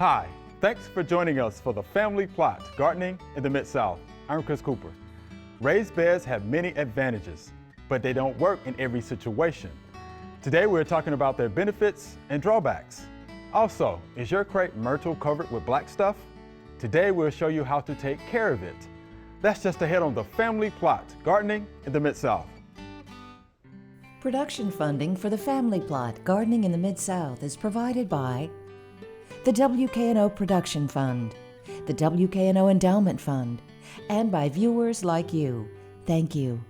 Hi, thanks for joining us for the Family Plot, Gardening in the Mid-South. I'm Chris Cooper. Raised beds have many advantages, but they don't work in every situation. Today we're talking about their benefits and drawbacks. Also, is your crepe myrtle covered with black stuff? Today we'll show you how to take care of it. That's just ahead on the Family Plot, Gardening in the Mid-South. Production funding for the Family Plot, Gardening in the Mid-South is provided by the WKNO Production Fund, the WKNO Endowment Fund, and by viewers like you. Thank you.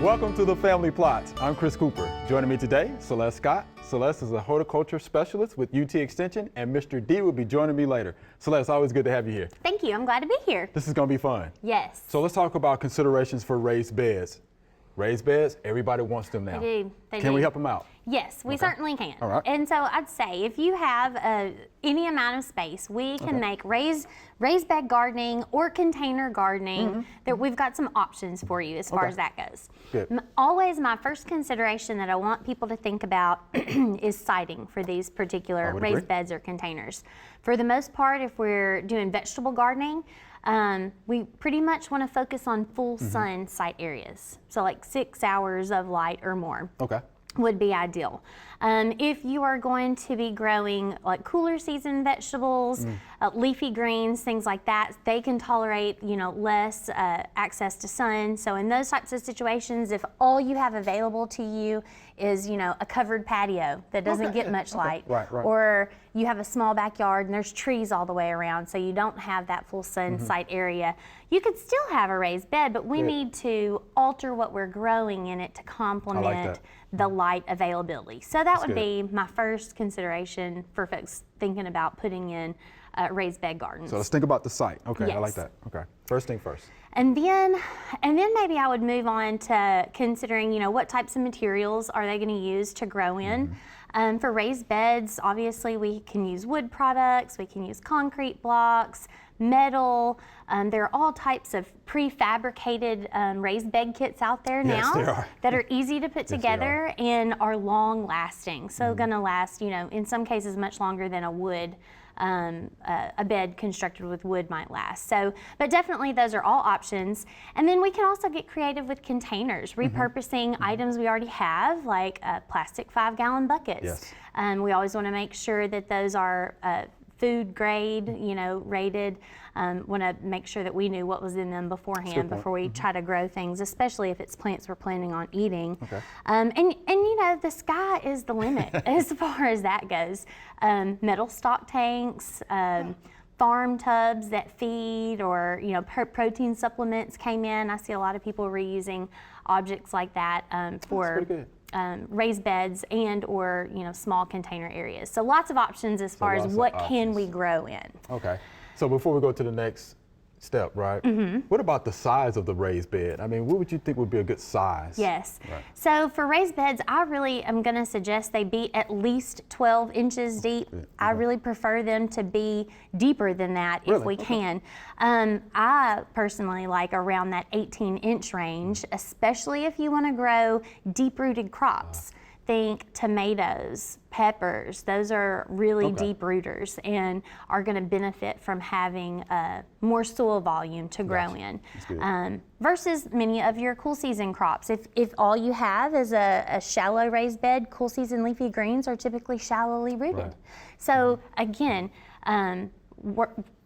Welcome to the Family Plot. I'm Chris Cooper. Joining me today, Celeste Scott. Celeste is a horticulture specialist with UT Extension, and Mr. D will be joining me later. Celeste, always good to have you here. Thank you. I'm glad to be here. This is going to be fun. Yes. So let's talk about considerations for raised beds. Raised beds, everybody wants them now. They do. Can we help them out? Yes, we certainly can. All right. And so I'd say if you have any amount of space, we can make raised bed gardening or container gardening. That we've got some options for you as far as that goes. Good. Always my first consideration that I want people to think about is siting for these particular raised beds or containers. For the most part, if we're doing vegetable gardening, we pretty much want to focus on full sun site areas. So like 6 hours of light or more. Okay. Would be ideal. If you are going to be growing like cooler season vegetables, leafy greens, things like that, they can tolerate, less access to sun. So in those types of situations, if all you have available to you is, a covered patio that doesn't get much light, Right. or you have a small backyard and there's trees all the way around, so you don't have that full sun site area, you could still have a raised bed, but we need to alter what we're growing in it to complement the light availability. So that would be my first consideration for folks thinking about putting in raised bed gardens. So let's think about the site. Okay, Yes. I like that. Okay, first thing first. And then maybe I would move on to considering, what types of materials are they going to use to grow in. For raised beds, obviously we can use wood products, we can use concrete blocks, metal. There are all types of prefabricated raised bed kits out there now that are easy to put together and are long lasting. So going to last, in some cases much longer than a wood. A bed constructed with wood might last. So, but definitely those are all options. And then we can also get creative with containers, repurposing items we already have, like plastic 5-gallon buckets. Yes. We always want to make sure that those are food grade, rated. Want to make sure that we knew what was in them beforehand before we try to grow things, especially if it's plants we're planning on eating. Okay. And the sky is the limit as far as that goes. Metal stock tanks, farm tubs that feed, or protein supplements came in. I see a lot of people reusing objects like that for raised beds and or small container areas. So lots of options as far as what can we grow in. Okay. So before we go to the next step, right? What about the size of the raised bed? I mean, what would you think would be a good size? Yes. Right. So for raised beds, I really am going to suggest they be at least 12 inches deep. I really prefer them to be deeper than that if we can. I personally like around that 18-inch range, especially if you want to grow deep-rooted crops. Think tomatoes, peppers, those are really deep rooters and are going to benefit from having more soil volume to grow in. Versus many of your cool season crops. If all you have is a shallow raised bed, cool season leafy greens are typically shallowly rooted. So again,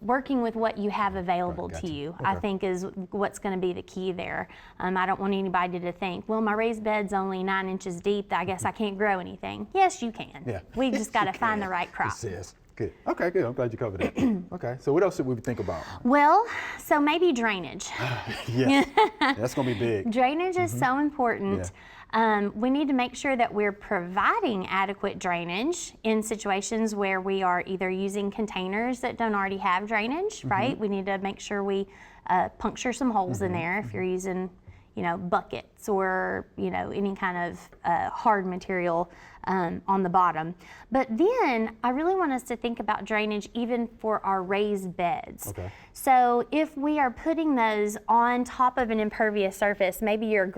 working with what you have available to you, I think is what's going to be the key there. I don't want anybody to think, well, my raised bed's only 9 inches deep, I guess I can't grow anything. Yes, you can. Yeah. We just got to find the right crop. Yes. Good. Okay, good. I'm glad you covered that. Okay, so what else should we think about? Well, so maybe drainage. Yes, that's going to be big. Drainage is so important. We need to make sure that we're providing adequate drainage in situations where we are either using containers that don't already have drainage, right? We need to make sure we puncture some holes in there if you're using buckets or, any kind of hard material on the bottom. But then I really want us to think about drainage even for our raised beds. Okay. So if we are putting those on top of an impervious surface, maybe you're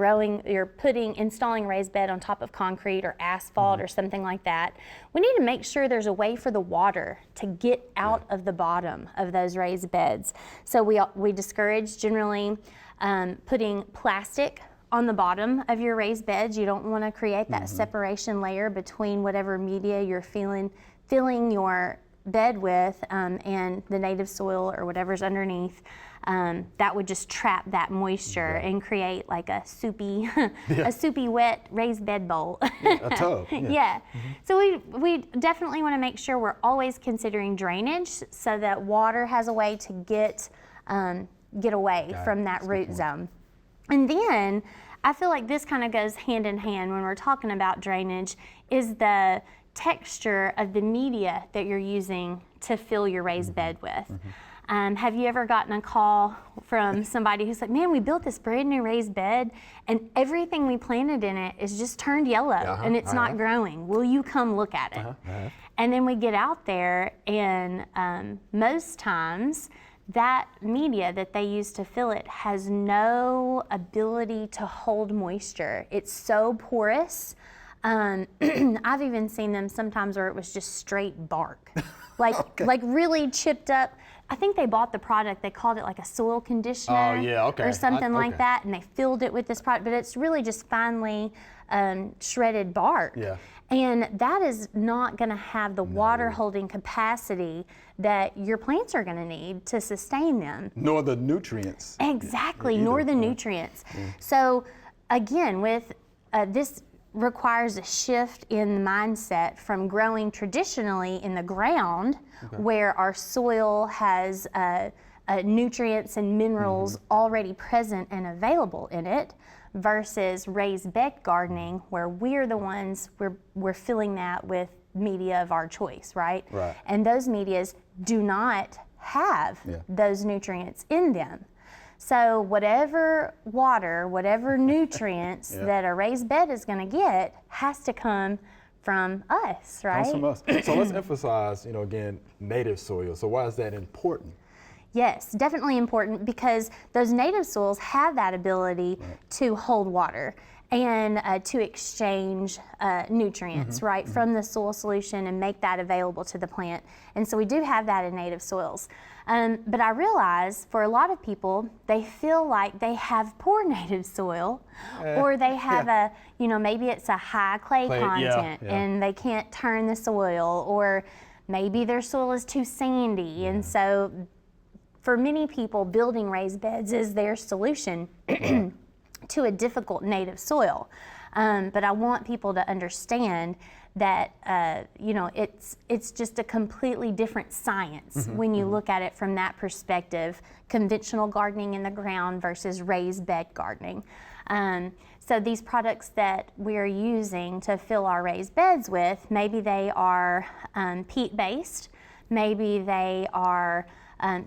installing raised bed on top of concrete or asphalt or something like that, we need to make sure there's a way for the water to get out of the bottom of those raised beds. So we discourage generally putting plastic on the bottom of your raised beds. You don't want to create that separation layer between whatever media you're filling your bed with and the native soil or whatever's underneath. That would just trap that moisture and create like a soupy, a soupy wet raised bed bowl. A tub. Yeah. So we definitely want to make sure we're always considering drainage so that water has a way to get away from that root zone. And then I feel like this kind of goes hand in hand when we're talking about drainage is the texture of the media that you're using to fill your raised bed with. Have you ever gotten a call from somebody who's like, man, we built this brand new raised bed and everything we planted in it is just turned yellow and it's not growing. Will you come look at it? And then we get out there and most times that media that they use to fill it has no ability to hold moisture. It's so porous. I've even seen them sometimes where it was just straight bark, like really chipped up. I think they bought the product, they called it like a soil conditioner or something like that, and they filled it with this product, but it's really just finely shredded bark. And that is not going to have the water holding capacity that your plants are going to need to sustain them. Nor the nutrients. Exactly, nor the nutrients. So again, with this requires a shift in mindset from growing traditionally in the ground where our soil has nutrients and minerals already present and available in it, versus raised bed gardening where we're the ones, we're filling that with media of our choice, right? And those medias do not have those nutrients in them. So whatever water, whatever nutrients that a raised bed is going to get has to come from us, right? Comes from us. So let's emphasize, again, native soil. So why is that important? Yes, definitely important because those native soils have that ability to hold water and to exchange nutrients, right, from the soil solution and make that available to the plant. And so we do have that in native soils. But I realize for a lot of people, they feel like they have poor native soil or they have maybe it's a high clay content and they can't turn the soil, or maybe their soil is too sandy. And so for many people, building raised beds is their solution to a difficult native soil. But I want people to understand that it's just a completely different science when you look at it from that perspective, conventional gardening in the ground versus raised bed gardening. So these products that we're using to fill our raised beds with, maybe they are peat-based, maybe they are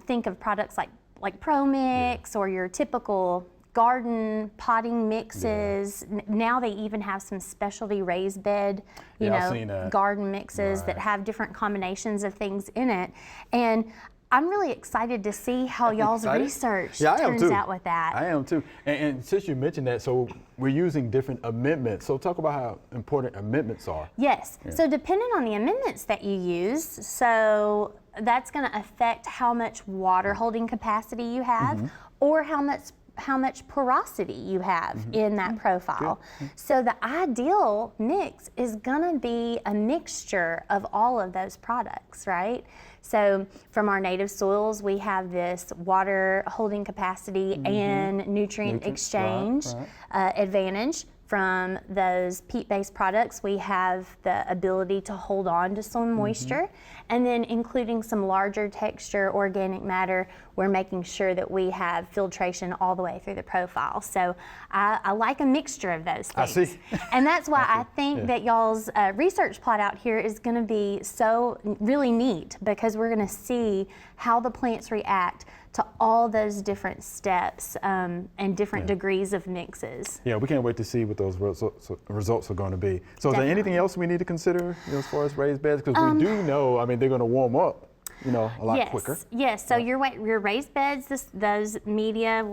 think of products like Pro Mix or your typical garden potting mixes. Now they even have some specialty raised bed, garden mixes that have different combinations of things in it. And I'm really excited to see how y'all's research turns out with that. I am too. And since you mentioned that, so we're using different amendments. So talk about how important amendments are. Yes. So depending on the amendments that you use, so that's going to affect how much water holding capacity you have or how much porosity you have in that profile. So the ideal mix is going to be a mixture of all of those products, right? So from our native soils, we have this water holding capacity and nutrient exchange advantage. From those peat-based products, we have the ability to hold on to some moisture, and then including some larger texture organic matter we're making sure that we have filtration all the way through the profile. So I like a mixture of those things. I see. And that's why I think Yeah. that y'all's research plot out here is going to be so really neat, because we're going to see how the plants react to all those different steps and different degrees of mixes. Yeah, we can't wait to see what those results are going to be. So is there anything else we need to consider, as far as raised beds? Because we do know, I mean, they're going to warm up, a lot quicker. Yes, so your raised beds, those media,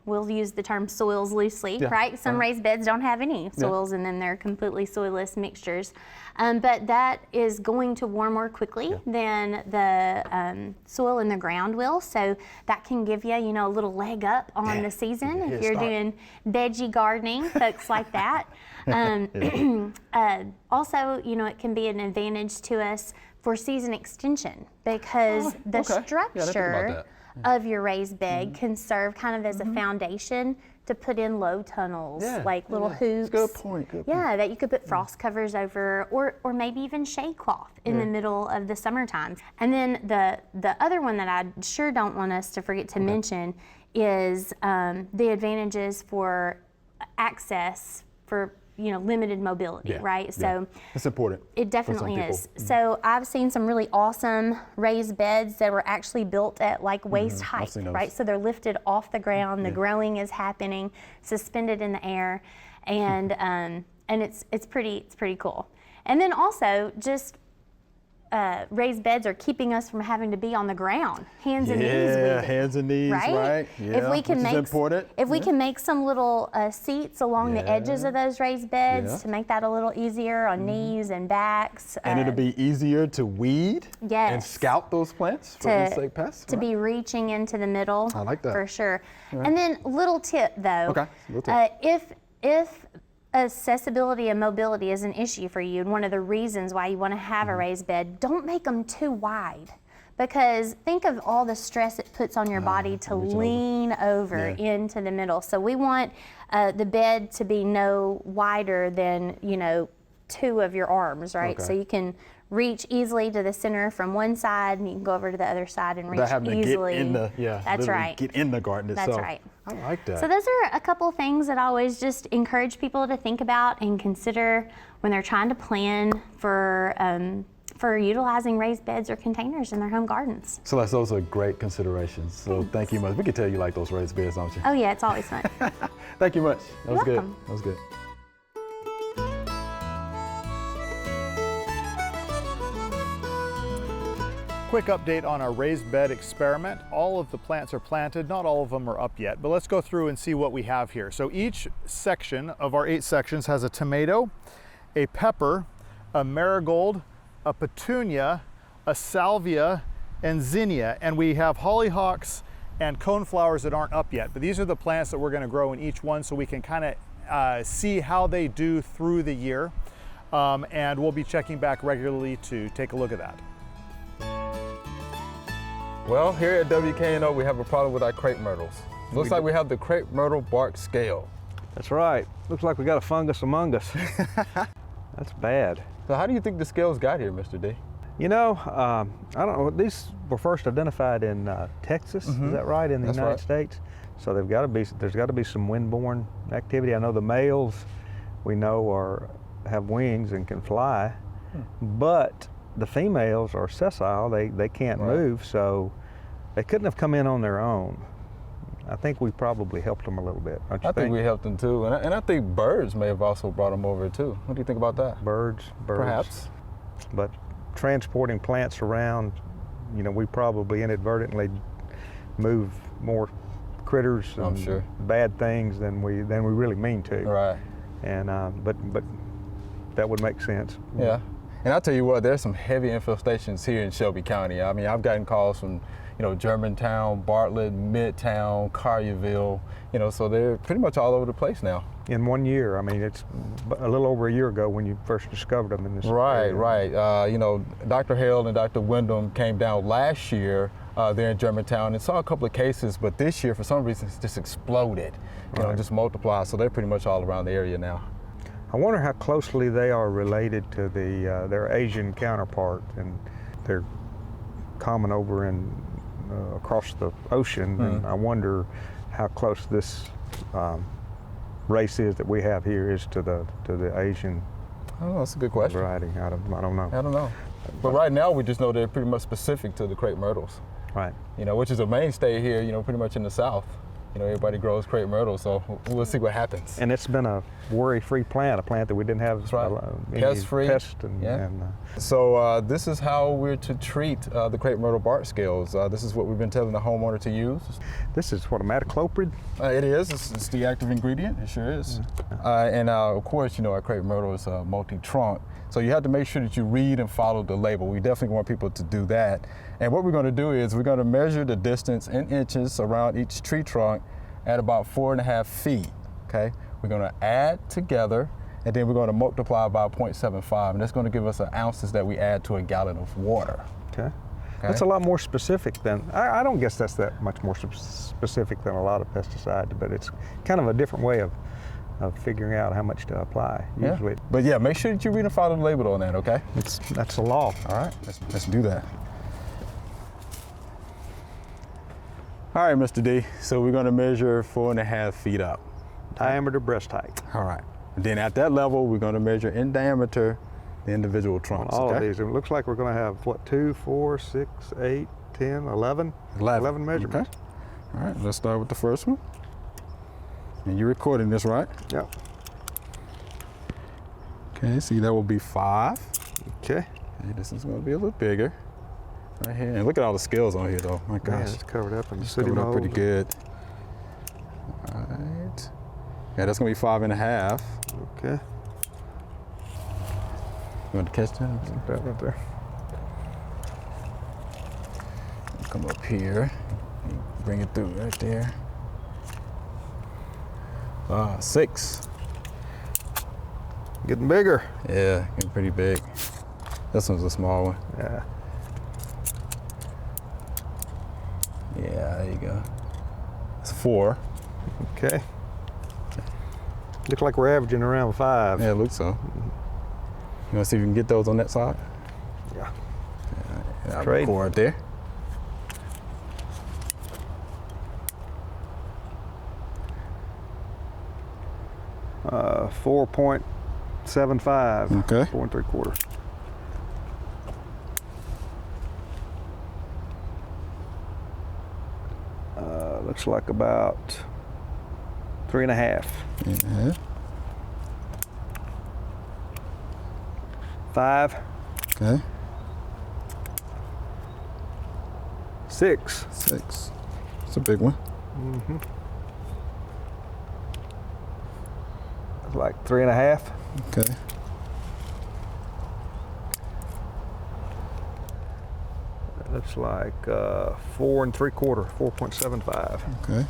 we'll use the term soils loosely, right? Some raised beds don't have any soils in them. They're completely soilless mixtures. But that is going to warm more quickly than the soil in the ground will. So that can give you, a little leg up on the season if you're doing veggie gardening, folks like that. Also, it can be an advantage to us for season extension, because the structure of your raised bed can serve kind of as a foundation to put in low tunnels, like little hoops. Good point. Yeah, that you could put frost covers over, or maybe even shade cloth in the middle of the summertime. And then the other one that I sure don't want us to forget to mention is the advantages for access for limited mobility, right? So it's important. It definitely is. So I've seen some really awesome raised beds that were actually built at like waist height, right? So they're lifted off the ground, the growing is happening, suspended in the air, and it's pretty cool. And then also just raised beds are keeping us from having to be on the ground, hands and knees weeding, hands and knees, right? Yeah, if we can make some little seats along the edges of those raised beds to make that a little easier on knees and backs. And it'll be easier to weed and scout those plants for insect pests. To be reaching into the middle. I like that. For sure. Right. And then little tip though. Okay, little tip. If accessibility and mobility is an issue for you, and one of the reasons why you want to have a raised bed, don't make them too wide, because think of all the stress it puts on your body to lean over into the middle. So we want the bed to be no wider than 2 of your arms, right? Okay. So you can reach easily to the center from one side, and you can go over to the other side and reach easily. Get in the, that's right. Get in the garden itself. That's right. I like that. So those are a couple things that I always just encourage people to think about and consider when they're trying to plan for utilizing raised beds or containers in their home gardens. Celeste, those are great considerations. So thank you much. We can tell you like those raised beds, don't you? Oh yeah, it's always fun. Thank you much. That was welcome. That was good. Quick update on our raised bed experiment. All of the plants are planted, not all of them are up yet, but let's go through and see what we have here. So each section of our 8 sections has a tomato, a pepper, a marigold, a petunia, a salvia, and zinnia, and we have hollyhocks and coneflowers that aren't up yet, but these are the plants that we're going to grow in each one so we can kind of see how they do through the year, and we'll be checking back regularly to take a look at that. Well, here at WKNO, we have a problem with our crepe myrtles. Looks like we have the crepe myrtle bark scale. That's right. Looks like we got a fungus among us. That's bad. So how do you think the scales got here, Mr. D? I don't know. These were first identified in Texas. Is that right? In the United States. So there's got to be some windborne activity. I know the males we know have wings and can fly, but the females are sessile. They can't move, so they couldn't have come in on their own. I think we probably helped them a little bit, don't you think? I think we helped them too, and I think birds may have also brought them over too. What do you think about that? Birds. Perhaps. But transporting plants around, we probably inadvertently move more critters and bad things than we really mean to. Right. And but that would make sense. Yeah. And I'll tell you what, there's some heavy infestations here in Shelby County. I mean, I've gotten calls from, Germantown, Bartlett, Midtown, Collierville, so they're pretty much all over the place now. In 1 year, I mean, it's a little over a year ago when you first discovered them in this area. Right. Dr. Hale and Dr. Wyndham came down last year there in Germantown and saw a couple of cases, but this year, for some reason, it's just exploded, just multiplied. So they're pretty much all around the area now. I wonder how closely they are related to their Asian counterpart, and they're common over in across the ocean, and I wonder how close this race is that we have here is to the Asian Oh, that's a good question. variety. I don't know. I don't know. But right now, we just know they're pretty much specific to the crepe myrtles. Right. You know, which is a mainstay here, you know, pretty much in the South. You know, everybody grows crepe myrtle, so we'll see what happens. And it's been a worry-free plant, a plant that we didn't have any Pest-free. pest and, Yeah. and So this is how we're to treat the crepe myrtle bark scales. This is what we've been telling the homeowner to use. this is what, a metacloprid? It is. It's the active ingredient. It sure is. And of course, you know, our crepe myrtle is multi-trunk. So you have to make sure that you read and follow the label. We definitely want people to do that. And what we're going to do is we're going to measure the distance in inches around each tree trunk at about 4.5 feet. Okay. We're going to add together, and then we're going to multiply by 0.75, and that's going to give us the ounces that we add to a gallon of water. Okay. That's a lot more specific than, I don't guess that's that much more specific than a lot of pesticides, but it's kind of a different way of figuring out how much to apply, usually. Yeah. But yeah, make sure that you read and follow the label on that, okay? That's the law. All right, let's do that. All right, Mr. D, so we're gonna measure 4.5 feet up. Diameter breast height. All right, and then at that level, we're gonna measure in diameter the individual trunks, All okay? of these. It looks like we're going to have, what, 2, 4, 6, 8, 10, 11? 11 measurements. Okay. All right, let's start with the first one. And you're recording this, right? Yeah. Okay, see, that will be 5. Okay. Okay, this is gonna be a little bigger. Right here, and look at all the scales on here, though. My gosh. Man, it's covered up in the It's city coming up pretty mold. good. All right. Yeah, that's gonna be 5.5. Okay. You want to catch that? That right there. Come up here, bring it through right there. 6. Getting bigger. Yeah, getting pretty big. This one's a small one. Yeah. Yeah, there you go. It's 4. Okay. Looks like we're averaging around 5. Yeah, it looks so. You want to see if you can get those on that side? Yeah. Yeah, Trade. Right there. Uh, 4.75. Okay. 4 3/4. Looks like about 3.5. Yeah. 5. Okay. 6. 6. It's a big one. Like 3.5. Okay. That looks like 4 3/4. 4.75. Okay.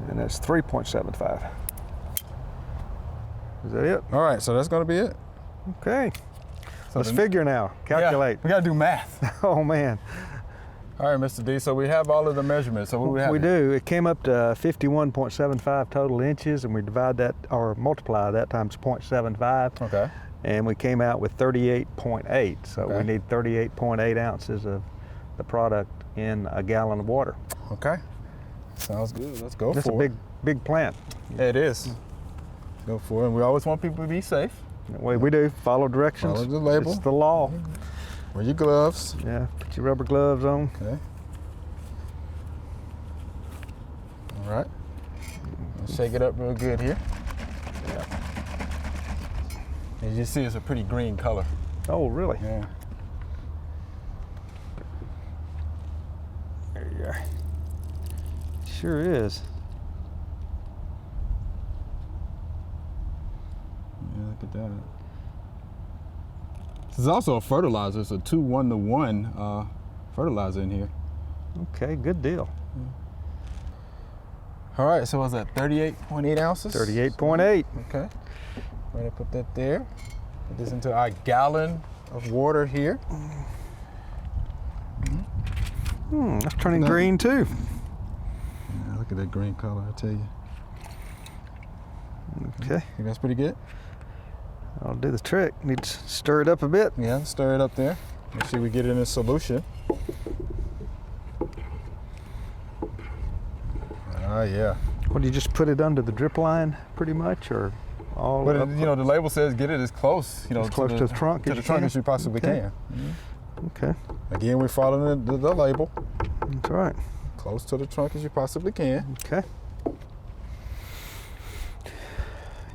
And that's 3.75. Is that it? All right, so that's going to be it. Okay. So Let's the- figure now. Calculate. Yeah, we got to do math. Oh man. All right, Mr. D, so we have all of the measurements. So what do we have? We here? do. It came up to 51.75 total inches, and we divide that or multiply that times 0.75, Okay. and we came out with 38.8. So Okay. we need 38.8 ounces of the product in a gallon of water. Okay. Sounds good. Let's go That's for a it. big plant. Yeah, it is. Go for it. And we always want people to be safe. We do follow directions. Follow the label. It's the law. Wear your gloves. Yeah. Put your rubber gloves on. Okay. All right. Shake it up real good here. As you see, it's a pretty green color. Oh, really? Yeah. There you go. Sure is. Yeah, look at that. This is also a fertilizer. It's a 2-1-to-1 fertilizer in here. Okay, good deal. All right, so what's that, 38.8 ounces? 38.8. Okay. We're gonna put that there. Put this into our gallon of water here. That's turning No. green too. Yeah, look at that green color, I tell you. Okay, Think that's pretty good? I'll do the trick. Need to stir it up a bit. Yeah, stir it up there. Make sure we get it in a solution. Yeah. Well, do you just put it under the drip line pretty much, or all But up? you know, the label says get it as close, you know, As close to the trunk to as the you trunk can? as you possibly Okay. can. Okay, Again, we're following the label. that's all right. Close to the trunk as you possibly can. Okay.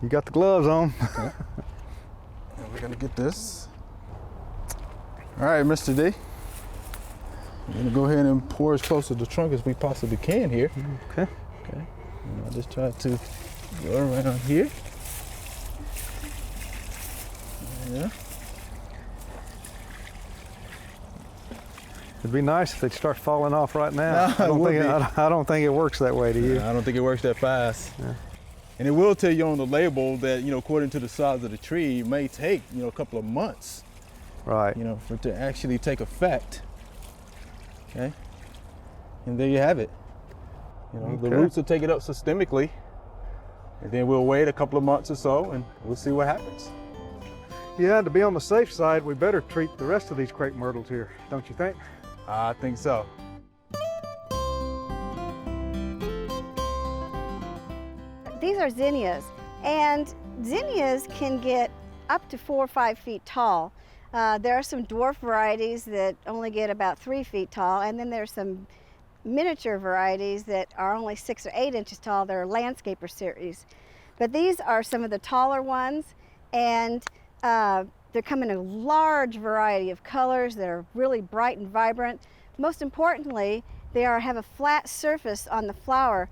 You got the gloves on. And we're gonna get this. All right, Mr. D. We're gonna go ahead and pour as close to the trunk as we possibly can here. Okay. Okay. And I'll just try to go around here. Yeah. It'd be nice if they'd start falling off right now. No, it would be. I don't think it works that way, do you? I don't think it works that fast. Yeah. And it will tell you on the label that, you know, according to the size of the tree, it may take, you know, a couple of months, Right. you know, for it to actually take effect. Okay. And there you have it. You know, the Okay. roots will take it up systemically, and then we'll wait a couple of months or so, and we'll see what happens. Yeah, to be on the safe side, we better treat the rest of these crepe myrtles here, don't you think? I think so. These are zinnias, and zinnias can get up to 4 or 5 feet tall. There are some dwarf varieties that only get about 3 feet tall, and then there's some miniature varieties that are only 6 or 8 inches tall. They're landscaper series. But these are some of the taller ones, and they come in a large variety of colors that are really bright and vibrant. Most importantly, they have a flat surface on the flower,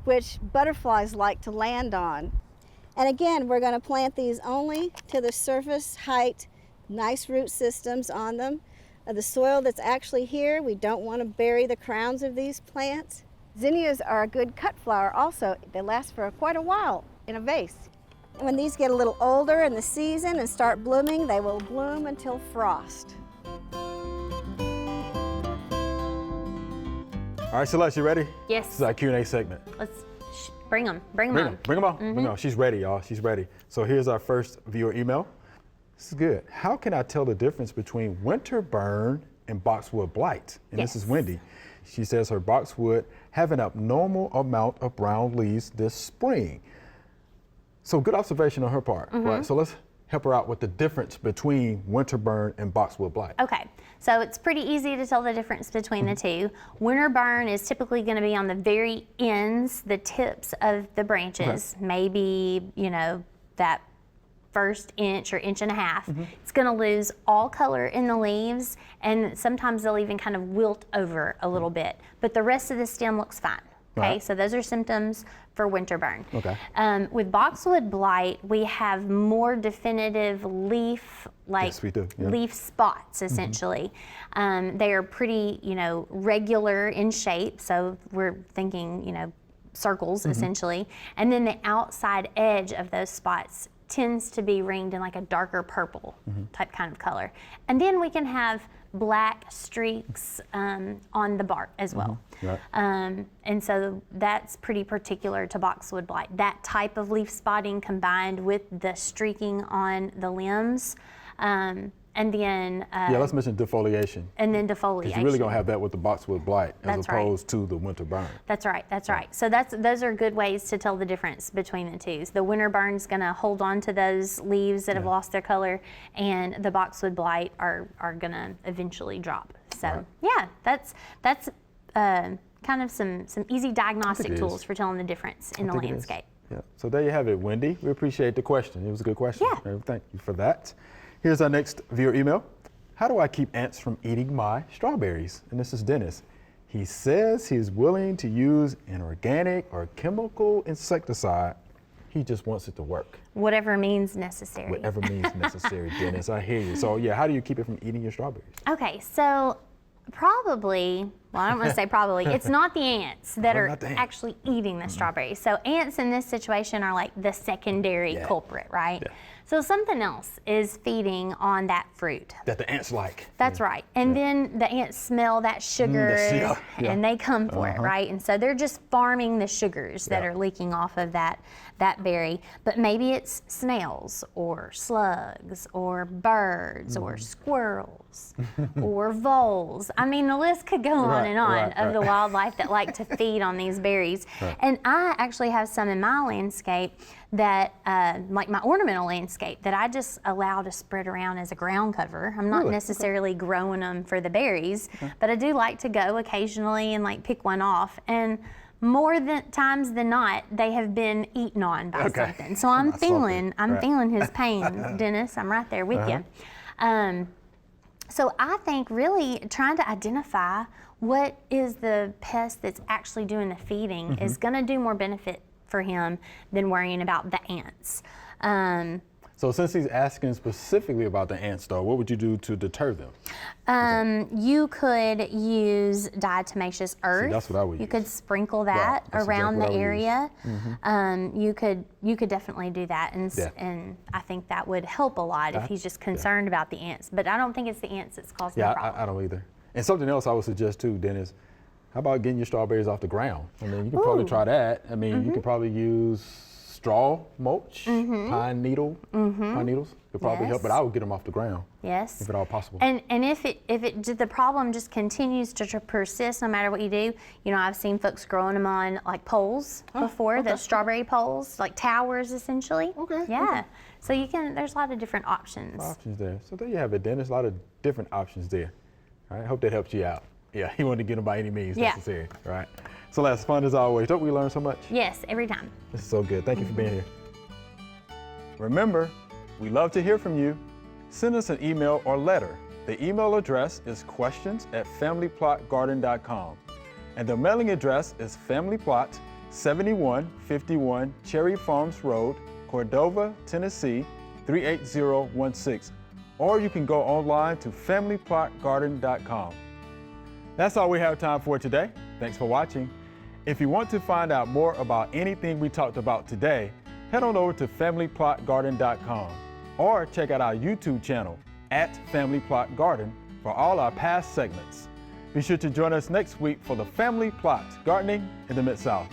which butterflies like to land on. And again, we're going to plant these only to the surface height, nice root systems on them. The soil that's actually here, we don't want to bury the crowns of these plants. Zinnias are a good cut flower also. They last for quite a while in a vase. When these get a little older in the season and start blooming, they will bloom until frost. All right, Celeste, you ready? Yes. This is our Q&A segment. Let's bring them. Bring Bring them them, bring them on. Bring 'em on. She's ready, y'all. She's ready. So here's our first viewer email. This is good. How can I tell the difference between winter burn and boxwood blight? And this is Yes. Wendy. She says her boxwood have an abnormal amount of brown leaves this spring. So good observation on her part, right? So let's help her out with the difference between winter burn and boxwood blight. Okay, so it's pretty easy to tell the difference between the two. Winter burn is typically going to be on the very ends, the tips of the branches, maybe, you know, that first inch or inch and a half. It's going to lose all color in the leaves, and sometimes they'll even kind of wilt over a little bit, but the rest of the stem looks fine. Okay, Right. so those are symptoms for winter burn. Okay. With boxwood blight, we have more definitive leaf, like Yes, we do, yeah. leaf spots, essentially. They are pretty, you know, regular in shape, so we're thinking, you know, circles, essentially. And then the outside edge of those spots tends to be ringed in like a darker purple type kind of color. And then we can have black streaks on the bark as well. Right. And so that's pretty particular to boxwood blight. That type of leaf spotting combined with the streaking on the limbs, and then Yeah, let's mention defoliation. and then defoliation. Because you're really gonna have that with the boxwood blight as That's right. opposed to the winter burn. That's right. That's right. So those are good ways to tell the difference between the two. The winter burn's going to hold on to those leaves that have lost their color, and the boxwood blight are going to eventually drop. So Right. yeah, that's kind of some easy diagnostic it tools is. for telling the difference in the think it is. landscape. Yeah. So there you have it, Wendy. We appreciate the question. It was a good question. Yeah. Thank you for that. Here's our next viewer email. How do I keep ants from eating my strawberries? And this is Dennis. He says he's willing to use an organic or chemical insecticide. He just wants it to work. Whatever means necessary. Whatever means necessary, Dennis. I hear you. So yeah, how do you keep it from eating your strawberries? Okay, so probably, well, I don't want to say probably, it's not the ants that Oh, are not the ants. actually eating the strawberries. So ants in this situation are like the secondary culprit, right? So something else is feeding on that fruit. That the ants like. That's right. And then the ants smell that sugar and they come for it, right? And so they're just farming the sugars that are leaking off of that berry. But maybe it's snails or slugs or birds or squirrels or voles. I mean, the list could go on and on of the wildlife that like to feed on these berries. And I actually have some in my landscape that, like my ornamental landscape, that I just allow to spread around as a ground cover. I'm not necessarily growing them for the berries, but I do like to go occasionally and like pick one off. And more times than not, they have been eaten on by something. So I'm feeling his pain, Dennis. I'm right there with you. So I think really trying to identify what is the pest that's actually doing the feeding is going to do more benefit for him than worrying about the ants. So since he's asking specifically about the ants though, what would you do to deter them? You could use diatomaceous earth. See, that's what I would use. You could sprinkle that around the area. You could definitely do that, and I think that would help a lot if he's just concerned about the ants. But I don't think it's the ants that's causing the problem. I don't either. And something else I would suggest too, Dennis, how about getting your strawberries off the ground? I mean, you could probably try that. I mean, you could probably use straw mulch, pine needles could probably help, but I would get them off the ground. Yes. If at all possible. And if the problem just continues to persist no matter what you do, you know, I've seen folks growing them on like poles before, the strawberry poles, like towers essentially. Yeah. So there's a lot of different options. Options there. So there you have it, Dennis. A lot of different options there. All right, I hope that helps you out. Yeah, you want to get them by any means necessary, right? Celeste, fun as always. Don't we learn so much? Yes, every time. This is so good. Thank you for being here. Remember, we love to hear from you. Send us an email or letter. The email address is questions@familyplotgarden.com. And the mailing address is Family Plot, 7151 Cherry Farms Road, Cordova, Tennessee, 38016. Or you can go online to familyplotgarden.com. That's all we have time for today. Thanks for watching. If you want to find out more about anything we talked about today, head on over to familyplotgarden.com or check out our YouTube channel @FamilyPlotGarden for all our past segments. Be sure to join us next week for the Family Plot Gardening in the Mid-South.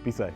Be safe.